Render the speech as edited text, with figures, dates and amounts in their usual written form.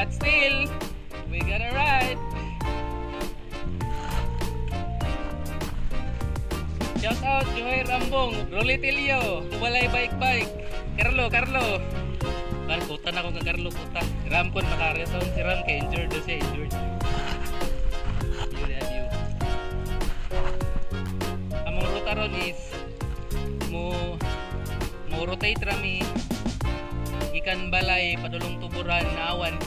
But still, we gotta ride. Shout out Joy Rambong, Rolitelio, Walay Bike. Carlo. Puta na ako kang Carlo, puta. Ram kon makareson si Ram kay injured siya, injured. Yun. Among ruta ron is mo rotate rami ikan balay padulong tuburan na awan